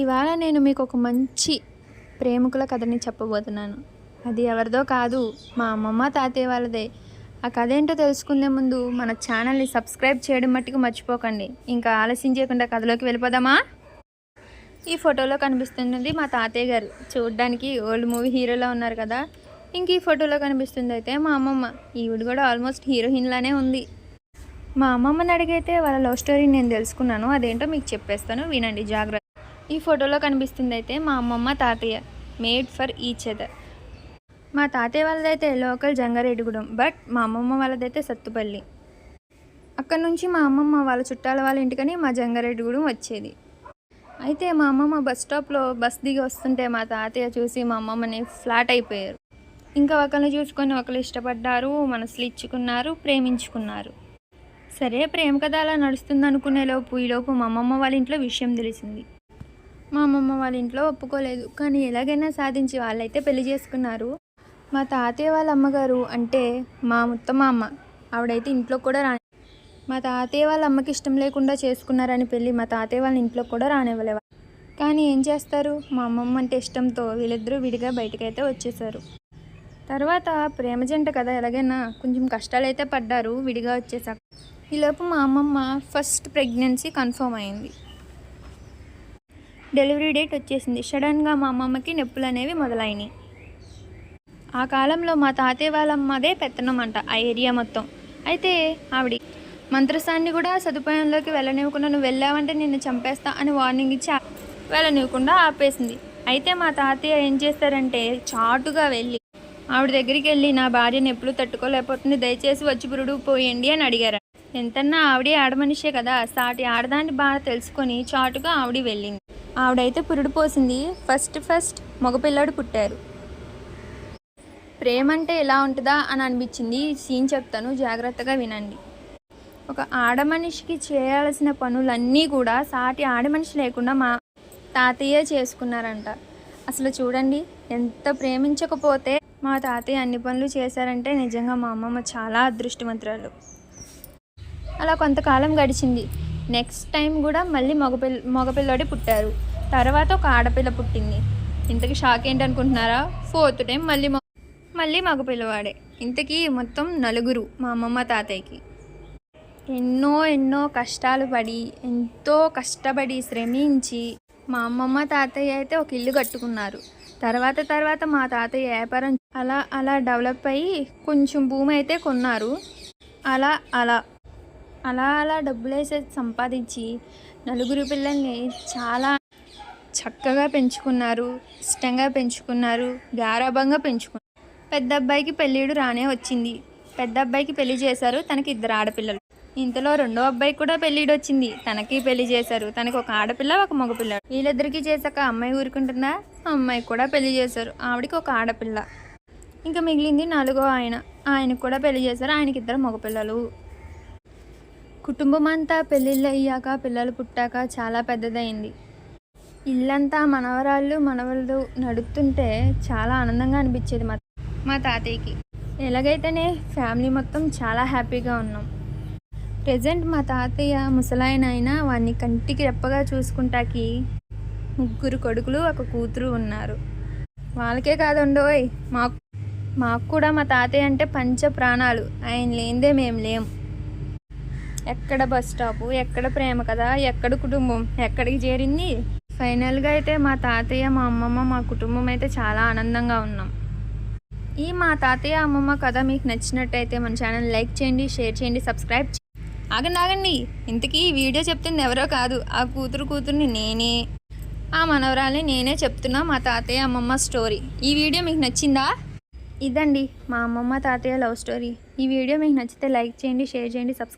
ఇవాళ నేను మీకు ఒక మంచి ప్రేమికుల కథని చెప్పబోతున్నాను. అది ఎవరిదో కాదు, మా అమ్మమ్మ తాతయ్య వాళ్ళదే. ఆ కథ ఏంటో తెలుసుకునే ముందు మన ఛానల్ని సబ్స్క్రైబ్ చేయడం మట్టుకు మర్చిపోకండి. ఇంకా ఆలస్యం చేయకుండా కథలోకి వెళ్ళిపోదామా? ఈ ఫోటోలో కనిపిస్తున్నది మా తాతయ్య గారు. చూడడానికి ఓల్డ్ మూవీ హీరోలో ఉన్నారు కదా. ఇంక ఈ ఫోటోలో కనిపిస్తుంది అయితే మా అమ్మమ్మ. ఈవిడ కూడా ఆల్మోస్ట్ హీరోయిన్లానే ఉంది. మా అమ్మమ్మని అడిగైతే వాళ్ళ లవ్ స్టోరీ నేను తెలుసుకున్నాను. అదేంటో మీకు చెప్పేస్తాను, వినండి జాగ్రత్త. ఈ ఫోటోలో కనిపిస్తుంది అయితే మా అమ్మమ్మ తాతయ్య, మేడ్ ఫర్ ఈచ్ అదర్. మా తాతయ్య వాళ్ళదైతే లోకల్ జంగారెడ్డిగూడెం, బట్ మా అమ్మమ్మ వాళ్ళదైతే సత్తుపల్లి. అక్కడ నుంచి మా అమ్మమ్మ వాళ్ళ చుట్టాల వాళ్ళ ఇంటికని మా జంగారెడ్డిగూడెం వచ్చేది. అయితే మా అమ్మమ్మ బస్ స్టాప్లో బస్ దిగి వస్తుంటే మా తాతయ్య చూసి మా అమ్మమ్మని ఫ్లాట్ అయిపోయారు. ఇంకా ఒకరిని చూసుకొని ఒకరు ఇష్టపడ్డారు, మనసులు ఇచ్చుకున్నారు, ప్రేమించుకున్నారు. సరే, ప్రేమ కథ అలా నడుస్తుంది అనుకునేలోపు ఈలోపు మా అమ్మమ్మ వాళ్ళ ఇంట్లో విషయం తెలిసింది. మా అమ్మమ్మ వాళ్ళ ఇంట్లో ఒప్పుకోలేదు, కానీ ఎలాగైనా సాధించి వాళ్ళైతే పెళ్లి చేసుకున్నారు. మా తాతయ్య వాళ్ళ అమ్మగారు అంటే మా ముత్తమ్మ అమ్మ, ఆవిడైతే ఇంట్లో కూడా మా తాతయ్య వాళ్ళ అమ్మకి ఇష్టం లేకుండా చేసుకున్నారని పెళ్ళి మా తాతయ్య వాళ్ళ ఇంట్లో కూడా రానివ్వలేవా. కానీ ఏం చేస్తారు, మా అమ్మమ్మ అంటే ఇష్టంతో వీళ్ళిద్దరూ విడిగా బయటకైతే వచ్చేసారు. తర్వాత ప్రేమ జంట కదా, ఎలాగైనా కొంచెం కష్టాలు అయితే పడ్డారు విడిగా వచ్చేసాక. ఈలోపు మా అమ్మమ్మ ఫస్ట్ ప్రెగ్నెన్సీ కన్ఫర్మ్ అయింది. డెలివరీ డేట్ వచ్చేసింది. సడన్గా మా అమ్మమ్మకి నొప్పులు అనేవి మొదలైనవి. ఆ కాలంలో మా తాతయ్య వాళ్ళ అమ్మదే పెత్తనం అంట ఆ ఏరియా మొత్తం. అయితే ఆవిడ మంత్రసాన్ని కూడా సదుపాయంలోకి వెళ్ళనివ్వకుండా, నువ్వు వెళ్ళావంటే నిన్ను చంపేస్తా అని వార్నింగ్ ఇచ్చి వెళ్ళనివ్వకుండా ఆపేసింది. అయితే మా తాతయ్య ఏం చేస్తారంటే చాటుగా వెళ్ళి ఆవిడ దగ్గరికి వెళ్ళి, నా భార్యను ఎప్పుడు తట్టుకోలేకపోతుంది, దయచేసి వచ్చి పురుడు పోయండి అని అడిగారు. ఎంతన్నా ఆవిడే ఆడమనిషే కదా, సాటి ఆడదాన్ని బాగా తెలుసుకొని చాటుగా ఆవిడ వెళ్ళింది. ఆవిడైతే పురుడు పోసింది. ఫస్ట్ మగపిల్లాడు పుట్టారు. ప్రేమ అంటే ఎలా ఉంటుందా అని అనిపించింది. సీన్ చెప్తాను, జాగ్రత్తగా వినండి. ఒక ఆడమనిషికి చేయాల్సిన పనులన్నీ కూడా సాటి ఆడమనిషి లేకుండా మా తాతయ్య చేసుకున్నారంట. అసలు చూడండి, ఎంత ప్రేమించకపోతే మా తాతయ్య అన్ని పనులు చేశారంటే నిజంగా మా అమ్మమ్మ చాలా అదృష్టవంతురాలు. అలా కొంతకాలం గడిచింది. నెక్స్ట్ టైం కూడా మళ్ళీ మగపిల్లాడే పుట్టారు. తర్వాత ఒక ఆడపిల్ల పుట్టింది. ఇంతకీ షాక్ ఏంటనుకుంటున్నారా? ఫోర్త్ టైం మళ్ళీ మగపిల్లవాడే. ఇంతకీ మొత్తం నలుగురు మా అమ్మమ్మ తాతయ్యకి. ఎన్నో కష్టాలు పడి, ఎంతో కష్టపడి శ్రమించి మా అమ్మమ్మ తాతయ్య అయితే ఒక ఇల్లు కట్టుకున్నారు. తర్వాత మా తాతయ్య వ్యాపారం అలా డెవలప్ అయ్యి కొంచెం భూమి అయితే కొన్నారు. అలా డబ్బులేసే సంపాదించి నలుగురు పిల్లల్ని చాలా చక్కగా పెంచుకున్నారు, ఇష్టంగా పెంచుకున్నారు, గారాబంగా పెంచుకున్నారు. పెద్ద అబ్బాయికి పెళ్ళిడు రానే వచ్చింది. పెద్ద అబ్బాయికి పెళ్లి చేశారు, తనకి 2 ఆడపిల్లలు. ఇంతలో రెండో అబ్బాయికి కూడా పెళ్ళిడు వచ్చింది, తనకి పెళ్లి చేశారు. తనకి ఒక ఆడపిల్ల, ఒక మగపిల్లాడు. వీళ్ళిద్దరికీ చేశాక అమ్మాయి ఊరుకుంటుందా, అమ్మాయికి కూడా పెళ్లి చేశారు. ఆవిడికి ఒక ఆడపిల్ల. ఇంకా మిగిలింది 4వ ఆయనకు కూడా పెళ్లి చేశారు. ఆయనకి 2 మగపిల్లలు. కుటుంబం అంతా పెళ్ళిళ్ళు అయ్యాక, పిల్లలు పుట్టాక చాలా పెద్దదైంది. ఇల్లంతా మనవళ్ళు నడుస్తుంటే చాలా ఆనందంగా అనిపించేది మా తాతయ్యకి. ఎలాగైతేనే ఫ్యామిలీ మొత్తం చాలా హ్యాపీగా ఉన్నాం. ప్రెజెంట్ మా తాతయ్య ముసలాయన అయినా వాడిని కంటికి రెప్పగా చూసుకుంటాకి 3 కొడుకులు, 1 కూతురు ఉన్నారు. వాళ్ళకే కాదండోయ్, మాకు కూడా మా తాతయ్య అంటే పంచ ప్రాణాలు. ఆయన లేనిదే మేము లేం. ఎక్కడ బస్ స్టాపు, ఎక్కడ ప్రేమ కదా, ఎక్కడ కుటుంబం, ఎక్కడికి చేరింది. ఫైనల్గా అయితే మా తాతయ్య, మా అమ్మమ్మ, మా కుటుంబం అయితే చాలా ఆనందంగా ఉన్నాం. ఈ మా తాతయ్య అమ్మమ్మ కథ మీకు నచ్చినట్టయితే మన ఛానల్ లైక్ చేయండి, షేర్ చేయండి, సబ్స్క్రైబ్ చేయండి. ఆగండి, ఇంతకీ ఈ వీడియో చెప్తుంది ఎవరో కాదు, ఆ కూతురుని నేనే, ఆ మనవరాల్ని నేనే చెప్తున్నా మా తాతయ్య అమ్మమ్మ స్టోరీ. ఈ వీడియో మీకు నచ్చిందా? ఇదండి మా అమ్మమ్మ తాతయ్య లవ్ స్టోరీ. ఈ వీడియో మీకు నచ్చితే లైక్ చేయండి, షేర్ చేయండి, సబ్స్క్రైబ్